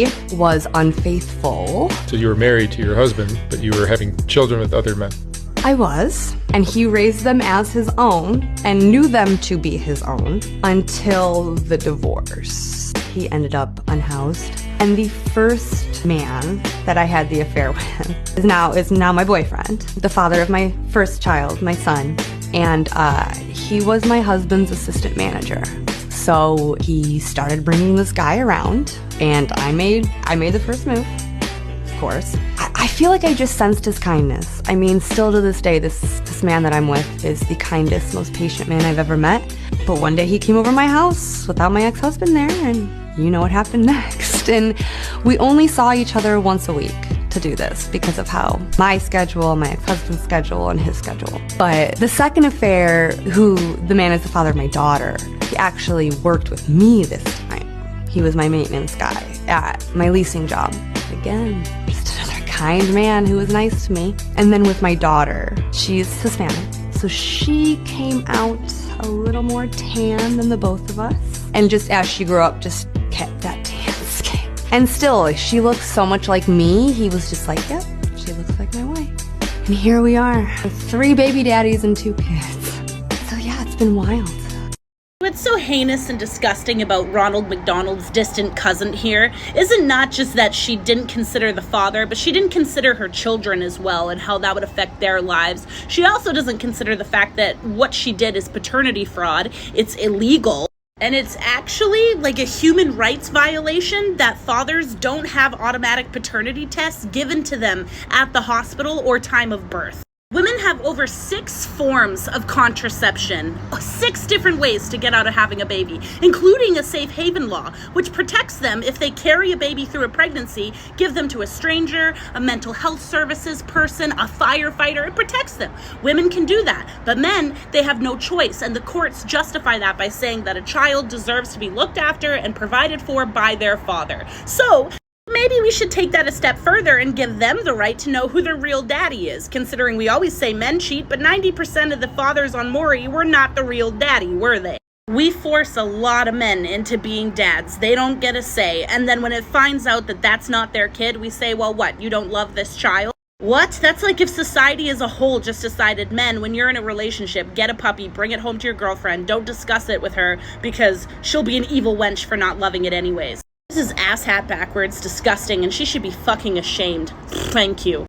he was unfaithful. So you were married to your husband, but you were having children with other men. I was, and he raised them as his own and knew them to be his own until the divorce. He ended up unhoused. And the first man that I had the affair with is now my boyfriend, the father of my first child, my son. And he was my husband's assistant manager. So he started bringing this guy around, and I made the first move, of course. I feel like I just sensed his kindness. I mean, still to this day, this man that I'm with is the kindest, most patient man I've ever met. But one day he came over my house without my ex-husband there, and you know what happened next. And we only saw each other once a week to do this because of how my schedule, my ex-husband's schedule, and his schedule. But the second affair, the man is the father of my daughter, he actually worked with me this time. He was my maintenance guy at my leasing job. Again, just another kind man who was nice to me. And then with my daughter, she's Hispanic, so she came out a little more tan than the both of us. And just as she grew up, just kept that tan skin. And still, she looks so much like me. He was just like, yep, she looks like my wife. And here we are, with 3 baby daddies and 2 kids. So yeah, it's been wild. What's so heinous and disgusting about Ronald McDonald's distant cousin here isn't not just that she didn't consider the father, but she didn't consider her children as well and how that would affect their lives. She also doesn't consider the fact that what she did is paternity fraud. It's illegal. And it's actually like a human rights violation that fathers don't have automatic paternity tests given to them at the hospital or time of birth. Women have over 6 forms of contraception, 6 different ways to get out of having a baby, including a safe haven law, which protects them if they carry a baby through a pregnancy, give them to a stranger, a mental health services person, a firefighter. It protects them. Women can do that, but men, they have no choice, and the courts justify that by saying that a child deserves to be looked after and provided for by their father. So maybe we should take that a step further and give them the right to know who their real daddy is, considering we always say men cheat, but 90% of the fathers on Maury were not the real daddy, were they? We force a lot of men into being dads. They don't get a say. And then when it finds out that that's not their kid, we say, well, what, you don't love this child? What? That's like if society as a whole just decided, men, when you're in a relationship, get a puppy, bring it home to your girlfriend, don't discuss it with her because she'll be an evil wench for not loving it anyways. This is asshat backwards, disgusting, and she should be fucking ashamed. Thank you.